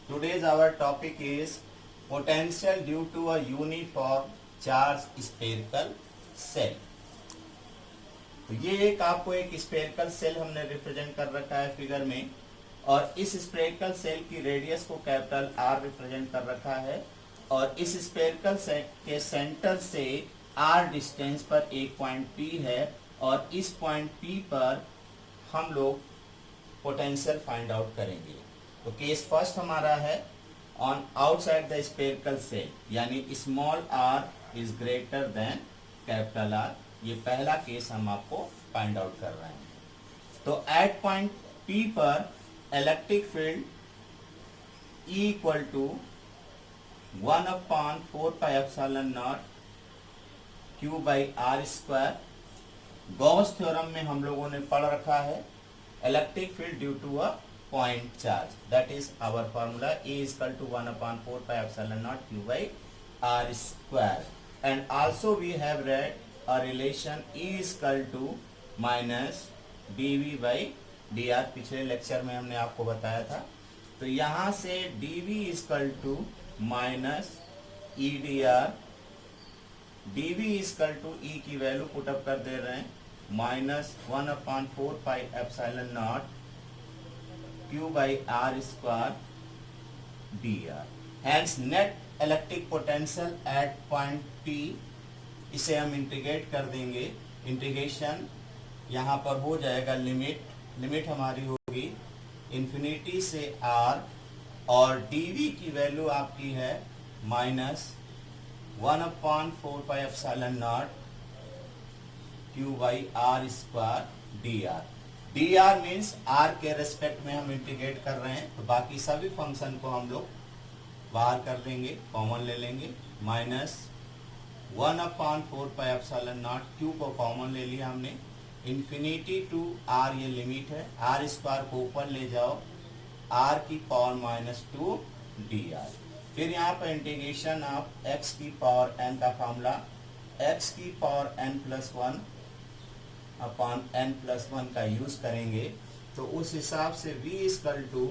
Today's our topic is potential due to a uniform charge spherical cell. तो ये आपको एक स्फेरिकल सेल हमने रिप्रेजेंट कर रखा है फिगर में, और इस स्फेरिकल सेल की रेडियस को कैपिटल आर रिप्रेजेंट कर रखा है, और इस स्फेरिकल सेल के सेंटर से आर डिस्टेंस पर एक पॉइंट पी है, और इस पॉइंट पी पर हम लोग पोटेंशियल फाइंड आउट करेंगे। तो केस फर्स्ट हमारा है on outside the spherical shell, यानी small R is greater than capital R. ये पहला केस हम आपको फाइंड आउट कर रहे हैं। तो एट पॉइंट पी पर electric field E equal to 1/4πε0 Q by R square. Gauss theorem में हम लोगों ने पढ़ रखा है electric field due to a point charge, that is our formula E is equal to 1/4πε0 Q by R square, and also we have read a relation E is equal to minus dV by dr, पिछले lecture में हमने आपको बताया था। तो यहाँ से dV is equal to minus E dr, dV is equal to E की वैल्यू पुटअप कर दे रहे हैं minus 1/4πε0 Q by R square dr. Hence net electric potential at point P, इसे हम इंटीग्रेट कर देंगे। इंटीग्रेशन यहाँ पर हो जाएगा लिमिट हमारी होगी इन्फिनिटी से R, और dV की वैल्यू आपकी है minus 1/4πε0 Q by R square dr। dr means r के रेस्पेक्ट में हम इंटीग्रेट कर रहे हैं, तो बाकी सभी फंक्शन को हम लोग बाहर कर देंगे, कॉमन ले लेंगे। माइनस 1/4πε0 Q को कॉमन ले लिया हमने, इन्फिनिटी टू r ये लिमिट है, r स्क्वायर को ऊपर ले जाओ, r की पावर -2 dr। फिर यहाँ पर इंटीग्रेशन ऑफ x की पावर n का फॉर्मूला x की पावर n+1 अपॉन n+1 का यूज करेंगे, तो उस हिसाब से v equal to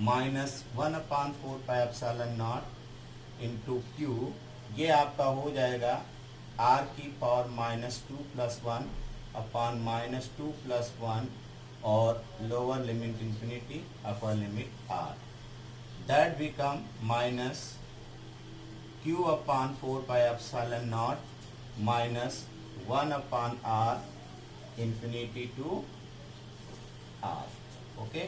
-1/4πε0 into Q, ये आपका हो जाएगा r की पावर -2+1 अपॉन -2+1 और lower limit infinity upper limit r, that become minus Q/4πε0 -1/r infinity to r। Okay,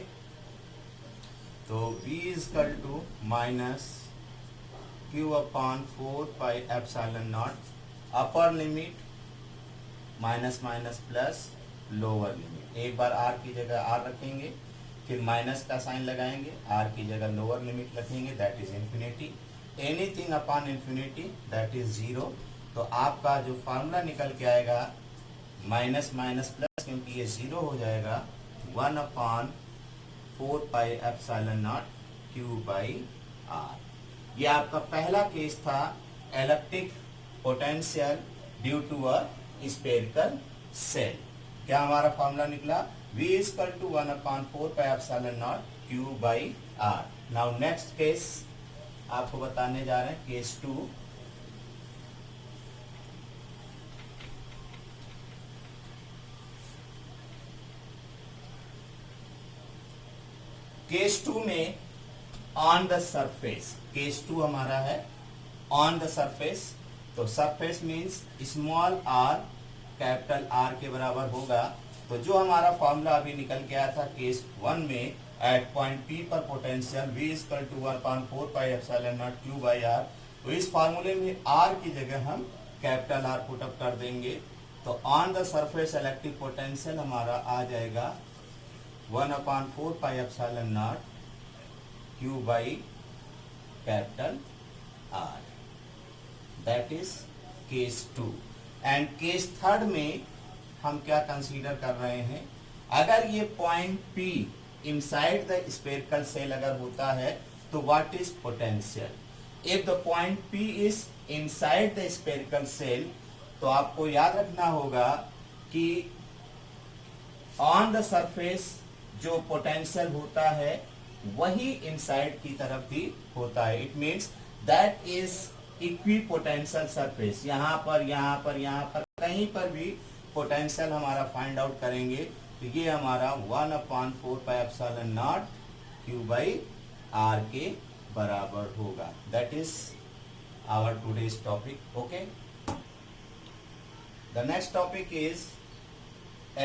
तो v equal to minus Q/4πε0 upper limit minus plus lower limit. एक बार r की जगह r रखेंगे, फिर minus का sign लगाएंगे, r की जगह लोअर लिमिट रखेंगे, that is infinity. Anything upon infinity that is 0। तो आपका जो फार्मूला निकल के आएगा माइनस प्लस, क्योंकि ये 0 हो जाएगा 1/4πε0 Q बाई R। ये आपका पहला केस था electric potential due to a spherical shell. क्या हमारा फार्मूला निकला? V equal to 1/4πε0 Q by R। Now next case आपको बताने जा रहे हैं, केस 2। केस 2 में ऑन द सरफेस, केस 2 हमारा है ऑन द सरफेस। तो surface means small r capital R के बराबर होगा। तो जो हमारा फॉर्मूला अभी निकल के आया था केस 1 में, एट पॉइंट P पर potential V equal to 1/4πε0 Q by R, तो इस फार्मूले में R की जगह हम कैपिटल R पुटअप कर देंगे। तो on the surface electric potential हमारा आ जाएगा 1/4πε0 Q by capital R, that is case 2। And case 3 में हम क्या कंसीडर कर रहे हैं, अगर ये point P inside the spherical cell अगर होता है तो what is potential? If the point P is inside the spherical cell, तो आपको याद रखना होगा कि ऑन द सरफेस जो पोटेंशियल होता है वही इनसाइड की तरफ भी होता है। It means that is equipotential surface. यहाँ पर कहीं पर भी पोटेंशियल हमारा फाइंड आउट करेंगे तो ये हमारा 1/4πε0 Q/r के बराबर होगा। That is our today's topic. Okay, the next topic is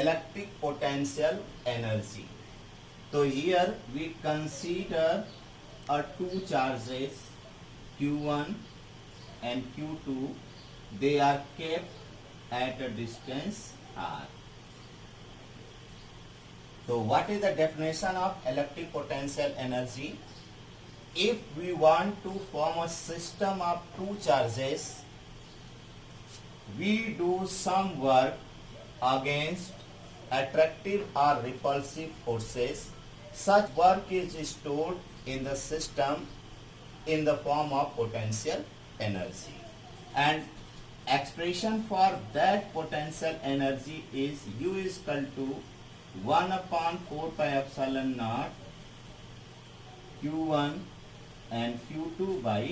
electric potential energy. So here we consider two charges Q1 and Q2. They are kept at a distance r. So what is the definition of electric potential energy? If we want to form a system of two charges, we do some work against attractive or repulsive forces. Such work is stored in the system in the form of potential energy, and expression for that potential energy is U is equal to 1/4πε0 Q1 and Q2 by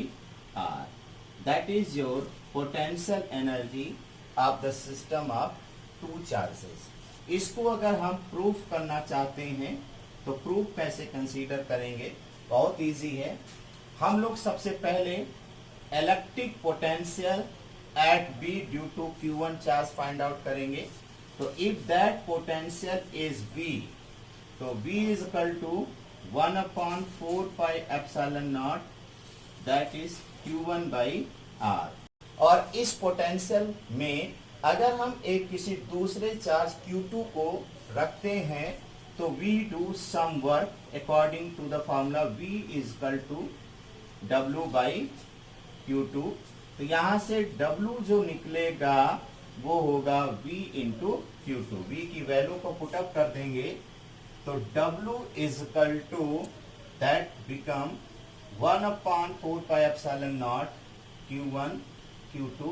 R. That is your potential energy of the system of two charges. इसको अगर हम proof करना चाहते हैं तो proof कैसे consider करेंगे? बहुत इजी है। हम लोग सबसे पहले electric potential at B due to Q1 charge find out करेंगे। तो if that potential is V, तो V is equal to 1/4πε0 that is Q1 by R। और इस पोटेंशियल में अगर हम एक किसी दूसरे चार्ज Q2 को रखते हैं तो we do some work according to the formula V is equal to W by Q2। तो यहाँ से W जो निकलेगा वो होगा V इंटू Q2। V की वैल्यू को पुटअप कर देंगे तो W is equal to that become 1/4πε0 Q1 Q2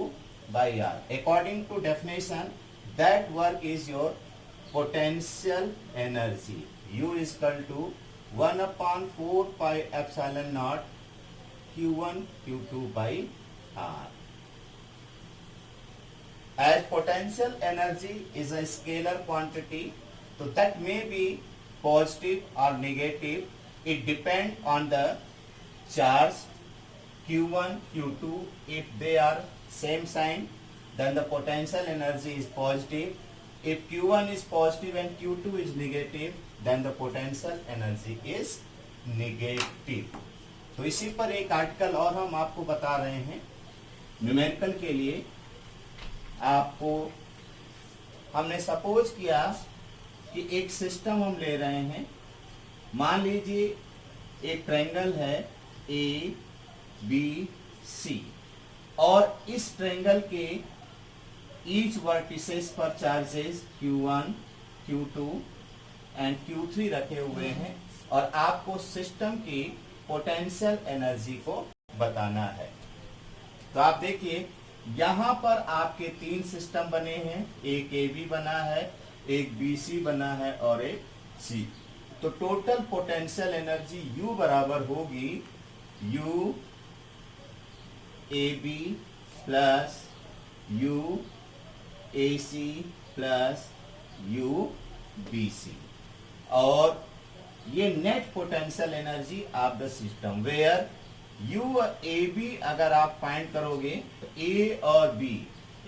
by R। According to definition, that work is your potential energy. U is equal to 1/4πε0 Q1 Q2 by R. As potential energy is a scalar quantity, so that may be positive or negative. It depends on the charge Q1 Q2. If they are same sign, then the potential energy is positive. If Q1 is positive and Q2 is negative, then the potential energy is negative. तो इसी पर एक article और हम आपको बता रहे हैं न्यूमेरिकल के लिए। आपको हमने सपोज किया कि एक सिस्टम हम ले रहे हैं। मान लीजिए एक ट्रायंगल है ABC और इस ट्रायंगल के ईच वर्टिसेस पर charges Q1, Q2 and Q3 रखे हुए हैं और आपको सिस्टम की पोटेंशियल एनर्जी को बताना है। तो आप देखिए यहाँ पर आपके तीन सिस्टम बने हैं, एक AB बना है, एक BC बना है और एक C। तो टोटल पोटेंशियल एनर्जी U बराबर होगी U AB plus U AC plus UBC और ये net potential energy of the system where UAB अगर आप फाइंड करोगे तो A और B,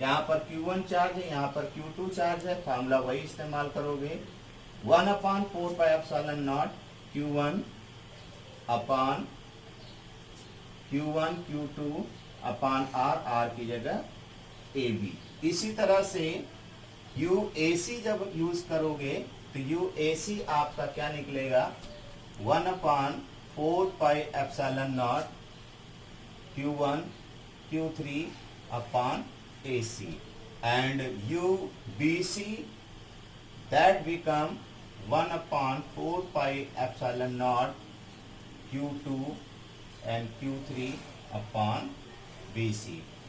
यहाँ पर Q1 चार्ज है, यहाँ पर Q2 चार्ज है, फार्मूला वही इस्तेमाल करोगे 1/4πε0 Q1 अपान Q1 Q2 अपान R की जगह AB। इसी तरह से UAC जब यूज करोगे तो UAC आपका क्या निकलेगा 1/4πε0 Q1 Q3 upon AC and UBC that become 1/4πε0 Q2 and Q3 upon BC.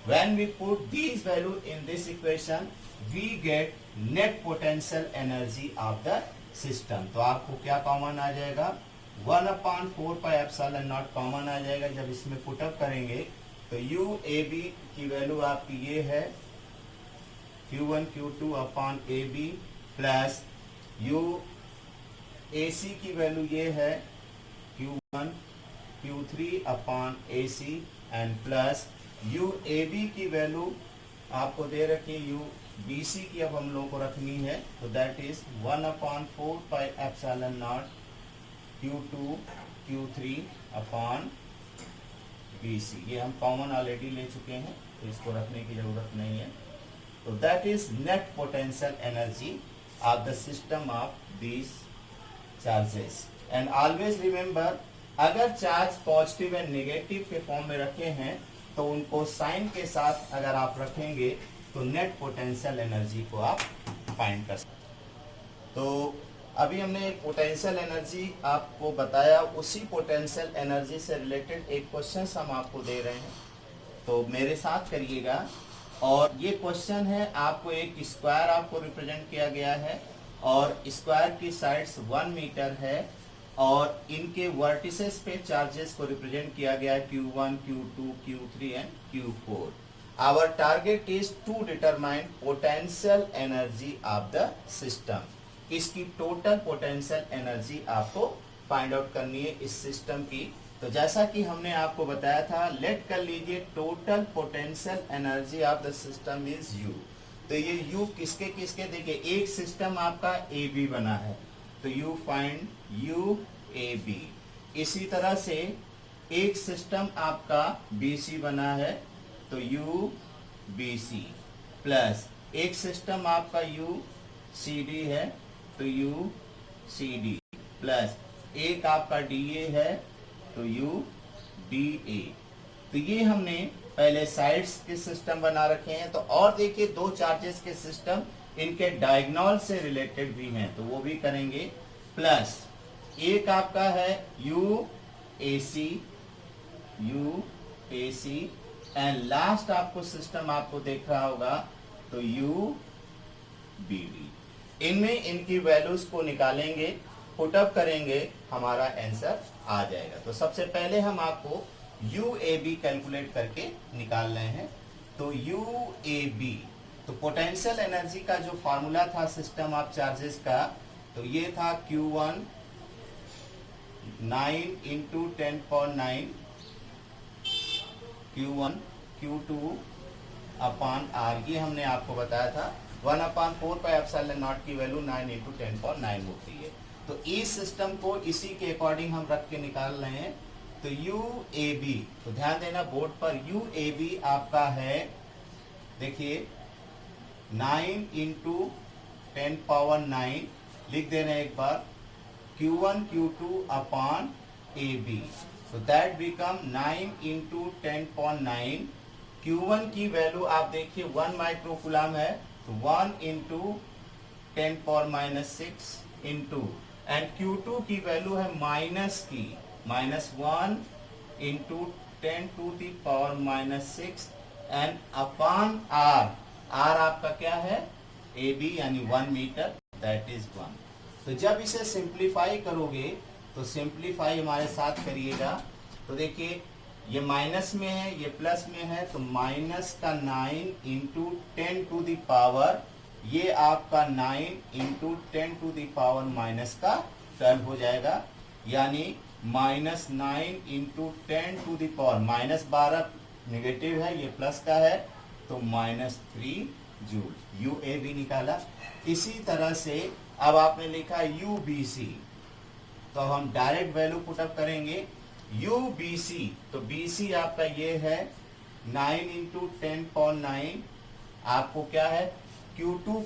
When we put these values in this equation, we get net potential energy of the system. तो आपको क्या common आ जाएगा 1/4πε0 common आ जाएगा जब इसमें put up करेंगे। तो U A B की वैल्यू आपकी ये है Q1 Q2 upon A B, plus U A C की वैल्यू ये है Q1 Q3 upon A C, and plus U A B की वैल्यू आपको दे रखी यू बी सी की अब हम लोग को रखनी है। तो that is 1/4πε0 Q2 Q3 upon B C. ये हम कॉमन ऑलरेडी ले चुके हैं तो इसको रखने की जरूरत नहीं है। तो that is net potential energy of the system of these charges. And always remember, अगर चार्ज पॉजिटिव एंड नेगेटिव के फॉर्म में रखे हैं तो उनको साइन के साथ अगर आप रखेंगे तो नेट पोटेंशियल एनर्जी को आप फाइंड कर सकते। तो अभी हमने एक पोटेंशियल एनर्जी आपको बताया, उसी पोटेंशियल एनर्जी से रिलेटेड एक क्वेश्चन हम आपको दे रहे हैं, तो मेरे साथ करिएगा। और ये क्वेश्चन है, आपको एक स्क्वायर आपको रिप्रेजेंट किया गया है और स्क्वायर की साइड्स 1 मीटर है और इनके वर्टिसेस पे चार्जेस को रिप्रेजेंट किया गया है Q1, Q2, Q3 and Q4। Our target is to determine potential energy of the system. इसकी टोटल पोटेंशियल एनर्जी आपको फाइंड आउट करनी है इस सिस्टम की। तो जैसा कि हमने आपको बताया था, लेट कर लीजिए total potential energy of the system is U। तो ये U किसके किसके, देखिए एक सिस्टम आपका ए बी बना है तो U find U A B. इसी तरह से एक सिस्टम आपका बी सी बना है तो यू बी सी, प्लस एक सिस्टम आपका यू सी डी है तो यू सी डी, प्लस एक आपका डी ए है तो यू डी ए। तो ये हमने पहले साइड्स के सिस्टम बना रखे हैं। तो और देखिए दो चार्जेस के सिस्टम इनके डायगोनल से रिलेटेड भी हैं तो वो भी करेंगे, प्लस एक आपका है U A C and last आपको सिस्टम आपको देख रहा होगा तो यू बी डी। इनमें इनकी वैल्यूज को निकालेंगे, पुटअप करेंगे, हमारा आंसर आ जाएगा। तो सबसे पहले हम आपको यू ए बी कैलकुलेट करके निकाल रहे हैं। तो यू ए बी, तो पोटेंशियल एनर्जी का जो फॉर्मूला था सिस्टम ऑफ चार्जेस का, तो ये था Q1 9 × 10⁹, Q1 Q2 upon R, ये हमने आपको बताया था 1/4πε0 की वैल्यू 9 × 10⁹ होती है। तो इस सिस्टम को इसी के अकॉर्डिंग हम रख के निकाल रहे हैं। तो यू ए बी, तो ध्यान देना बोर्ड पर, यू ए बी आपका है, देखिए 9 × 10⁹, लिख देना एक बार Q1 Q2 upon A B. तो दैट बिकम 9 × 10⁹। Q1 की वैल्यू आप देखिए 1 माइक्रोकूलम है तो 1 × 10⁻6 इंटू, एंड Q2 की वैल्यू है -1 × 10⁻6 एंड अपॉन R। R आपका क्या है, ए बी यानी 1 मीटर, दैट इज 1। तो जब इसे सिंप्लीफाई करोगे तो सिंप्लीफाई हमारे साथ करिएगा। तो देखिए ये माइनस में है, ये प्लस में है, तो माइनस का 9 × 10⁻, ये आपका 9 × 10⁻- का 12 हो जाएगा, यानी -9 × 10⁻, -12 नेगेटिव है, ये प्लस का है तो -3 जूल। यू ए बी निकाला। इसी तरह से अब आपने लिखा यू बी सी, तो हम डायरेक्ट वैल्यू पुटअप करेंगे। यू बी सी, तो बी सी आपका ये है 9 × 10⁹, आपको क्या है Q2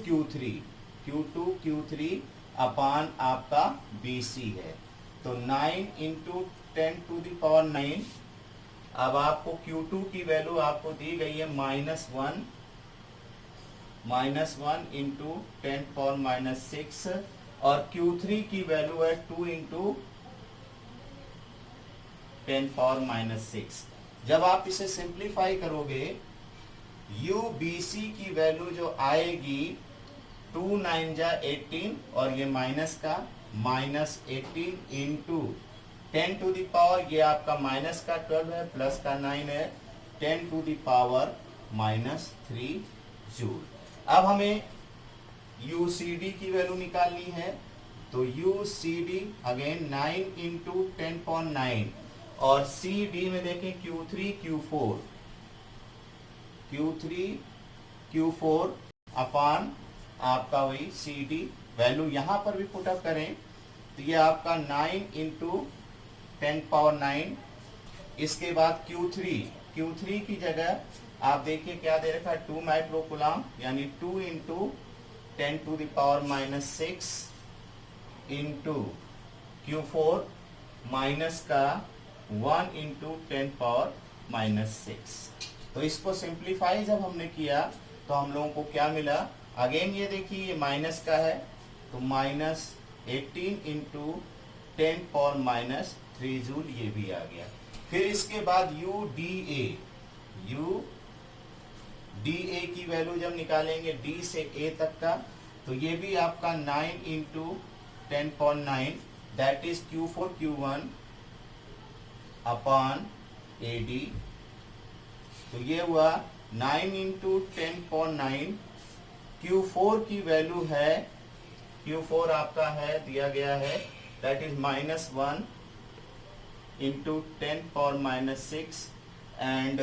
Q3 अपॉन आपका बी सी है, तो 9 × 10⁻। अब आपको Q2 की वैल्यू आपको दी गई है -1 × 10⁻6 और Q3 की वैल्यू है 2 × 10⁻6। जब आप इसे सिंप्लीफाई करोगे, यू बी सी की वैल्यू जो आएगी 2 9 जा 18 और ये माइनस का -18 × 10 टू द पावर, ये आपका माइनस का 12 है, प्लस का 9 है, 10 टू द पावर -3 जूल। अब हमें UCD की वैल्यू निकालनी है, तो UCD अगेन 9 इंटू 10.9, और CD में देखें Q3 Q4 अपान आपका वही CD वैल्यू यहां पर भी पुटअप करें, तो ये आपका 9 इंटू 10⁹। इसके बाद Q3 की जगह आप देखिए क्या दे रखा है, 2 माइक्रोकुलाम, यानी 2 into 10 to the power -6 into Q4 minus का 1 इंटू 10 पावर -6। तो इसको सिंप्लीफाई जब हमने किया तो हम लोगों को क्या मिला, अगेन ये देखिए ये माइनस का है, तो -18 इंटू 10 पावर -3 जूल, ये भी आ गया। फिर इसके बाद UDA की वैल्यू जब निकालेंगे D से A तक का, तो ये भी आपका 9 into 10.9, that is Q4 Q1 upon AD, तो ये हुआ 9 इंटू 10.9। Q4 की वैल्यू है, Q4 आपका है दिया गया है, that is -1 into 10 power -6, and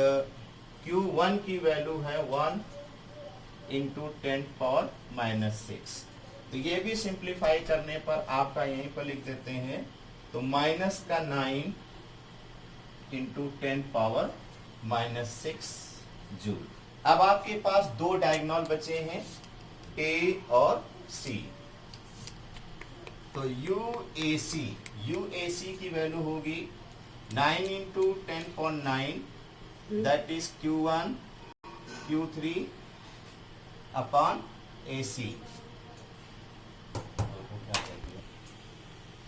Q1 की वैल्यू है 1 इंटू 10 पावर -6। तो ये भी सिंप्लीफाई करने पर आपका यहीं पर लिख देते हैं, तो माइनस का 9 इंटू 10 पावर -6 जूल। अब आपके पास दो डायगोनल बचे हैं, A और C। तो UAC की वैल्यू होगी 9 into 10.9, that is Q1 Q3 upon AC।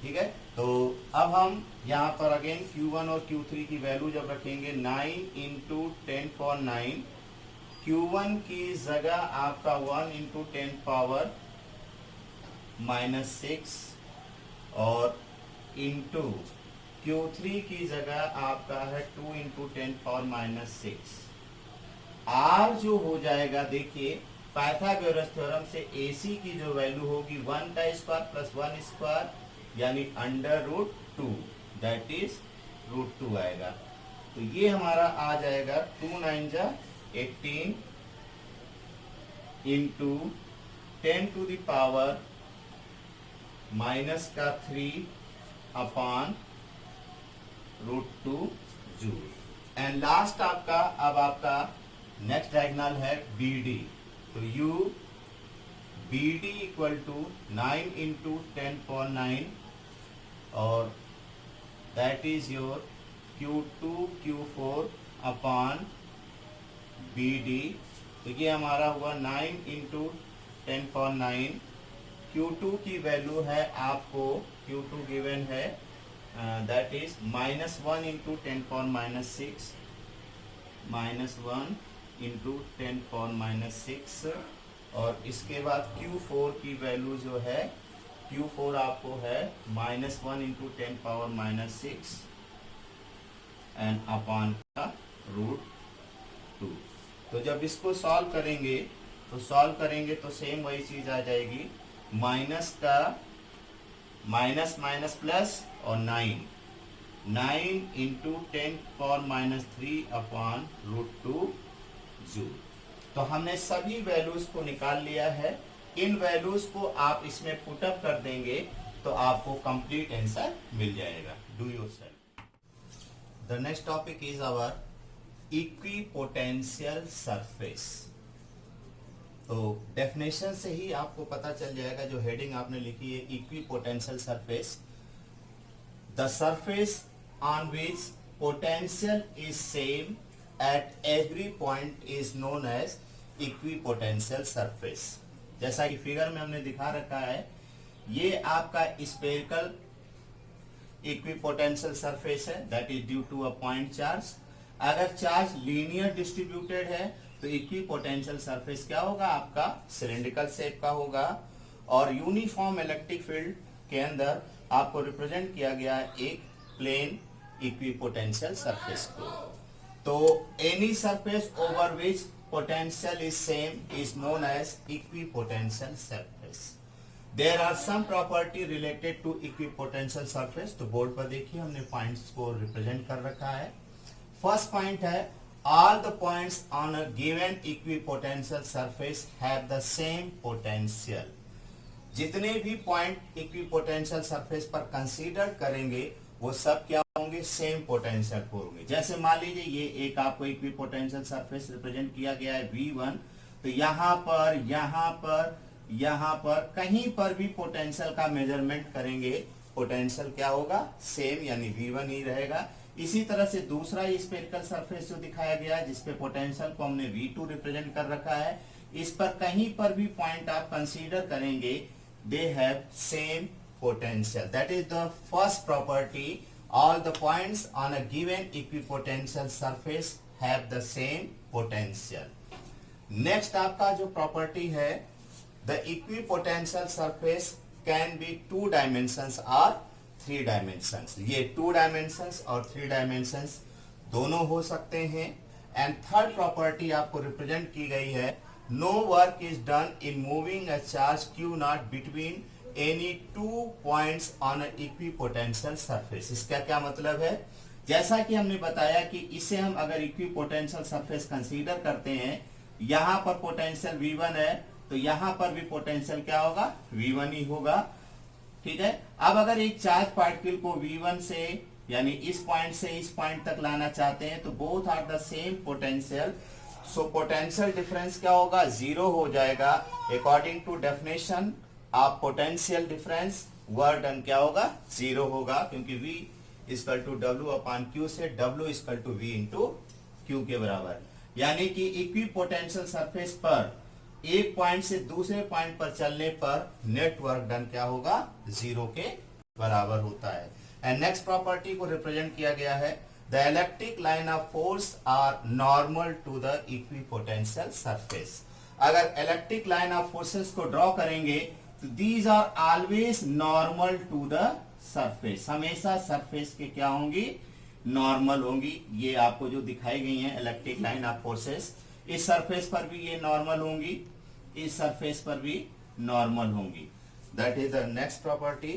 ठीक है, तो अब हम यहाँ पर अगेन Q1 और Q3 की वैल्यू जब रखेंगे, 9 इंटू 10.9, Q1 की जगह आपका 1 इंटू 10 पावर -6, और इंटू Q3 की जगह आपका है 2 इंटू 10 पावर -6। R जो हो जाएगा, देखिए पाइथागोरस थ्योरम से AC की जो वैल्यू होगी 1 का स्क्वायर प्लस 1 स्क्वायर, यानी √2, दैट इज √2 आएगा। तो ये हमारा आ जाएगा 2 9 जा 18 into 10 to the power -3 upon √2 joule. And last आपका, अब आपका नेक्स्ट डायगोनल है BD, तो BD इक्वल टू 9 इंटू 10.9, और that is your Q2 Q4 upon BD। तो ये हमारा हुआ 9 इंटू 10.9। Q2 की वैल्यू है आपको, Q2 गिवन है, that is -1 into 10 power -6, -1 into 10 power -6, और इसके बाद Q4 की वैल्यू जो है, Q4 आपको है -1 इंटू 10 पावर -6 एंड अपान का √2। तो जब इसको सॉल्व करेंगे तो सेम वही चीज आ जाएगी, माइनस का माइनस माइनस प्लस और 9 इंटू 10 पावर -3 अपान √2 जूल। तो हमने सभी वैल्यूज को निकाल लिया है। इन वैल्यूज को आप इसमें पुटअप कर देंगे तो आपको कंप्लीट आंसर मिल जाएगा। Do yourself. The next topic is our equipotential surface. तो डेफिनेशन से ही आपको पता चल जाएगा, जो हेडिंग आपने लिखी है equipotential surface, the surface on which potential is same at every point is known as equipotential surface. जैसा कि फिगर में हमने दिखा रखा है, ये आपका स्फेरिकल इक्विपोटेंशियल सरफेस है, that is due to a point charge. अगर चार्ज लीनियर डिस्ट्रीब्यूटेड है तो इक्विपोटेंशियल सरफेस क्या होगा, आपका सिलेंड्रिकल शेप का होगा, और यूनिफॉर्म इलेक्ट्रिक फील्ड के अंदर आपको रिप्रेजेंट किया गया है एक प्लेन इक्विपोटेंशियल सरफेस को। तो any surface over which potential is same is known as equipotential surface. There are some property related to equipotential surface. तो बोर्ड पर देखिए हमने पॉइंट्स को रिप्रेजेंट कर रखा है। फर्स्ट पॉइंट है all the points on a given equipotential surface have the same potential। जितने भी पॉइंट इक्विपोटेंशियल सरफेस पर कंसीडर करेंगे वो सब क्या होंगे, सेम पोटेंशियल पर होंगे। जैसे मान लीजिए ये एक आपको इक्विपोटेंशियल सरफेस रिप्रेजेंट किया गया है V1, तो यहाँ पर कहीं पर भी पोटेंशियल का मेजरमेंट करेंगे, पोटेंशियल क्या होगा, सेम यानी V1 ही रहेगा। इसी तरह से दूसरा स्फेरिकल सरफेस जो दिखाया गया है जिसपे पोटेंशियल को हमने V2 रिप्रेजेंट कर रखा है, इस पर कहीं पर भी पॉइंट आप कंसीडर करेंगे, they have same potential. That is the first property, all the points on a given equipotential surface have the same potential. Next आपका जो प्रॉपर्टी है, the equipotential surface can be 2 dimensions और 3 dimensions. ये 2 dimensions और 3 dimensions दोनों हो सकते हैं। एंड थर्ड प्रॉपर्टी आपको रिप्रेजेंट की गई है, no work is done in moving a charge Q not between any 2 points on a equipotential surface. इसका क्या मतलब है, जैसा कि हमने बताया कि इसे हम अगर इक्विपोटेंशियल सरफेस कंसीडर करते हैं, यहां पर पोटेंशियल V1 है तो यहां पर भी पोटेंशियल क्या होगा, V1 ही होगा। ठीक है। अब अगर एक चार्ज पार्टिकल को V1 से यानी इस पॉइंट से इस पॉइंट तक लाना चाहते हैं तो both are the same potential, so potential difference क्या होगा, 0 हो जाएगा। According to definition of potential difference work done क्या होगा, 0 होगा, क्योंकि V equal to W upon Q से W equal to V into Q के बराबर। यानी कि इक्विपोटेंशियल सरफेस पर एक पॉइंट से दूसरे पॉइंट पर चलने पर नेट वर्क डन क्या होगा, 0 के बराबर होता है। एंड नेक्स्ट प्रॉपर्टी को रिप्रेजेंट किया गया है, the electric line of force are normal to the equipotential surface. अगर इलेक्ट्रिक लाइन ऑफ फोर्सेस को ड्रॉ करेंगे तो these are always normal to the surface, हमेशा सरफेस के क्या होंगी, नॉर्मल होंगी। ये आपको जो दिखाई गई है इलेक्ट्रिक लाइन ऑफ फोर्सेस, इस सरफेस पर भी ये नॉर्मल होंगी, इस सरफेस पर भी नॉर्मल होंगी। That is the next property.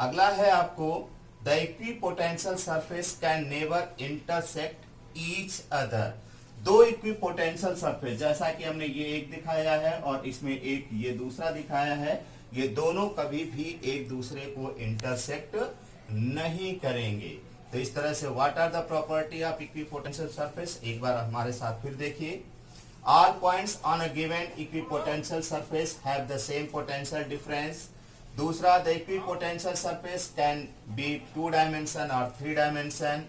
अगला है आपको, the equipotential surface can never intersect each other. 2 equipotential surface, जैसा कि हमने ये एक दिखाया है और इसमें एक ये दूसरा दिखाया है, ये दोनों कभी भी एक दूसरे को इंटरसेक्ट नहीं करेंगे। तो इस तरह से what are the property of equipotential surface, एक बार हमारे साथ फिर देखिए। All points on a given equipotential surface have the same potential difference. दूसरा, the equipotential surface can be 2 dimension और 3 dimension.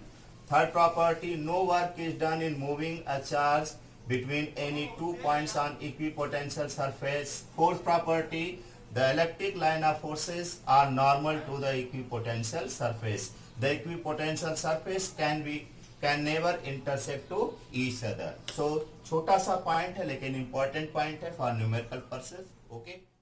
Third property, no work is done in moving a charge between any 2 points on equipotential surface. Fourth property, the electric line of forces are normal to the equipotential surface. The equipotential surface can never intersect to each other. So छोटा सा point है लेकिन important point है for numerical purposes. Okay.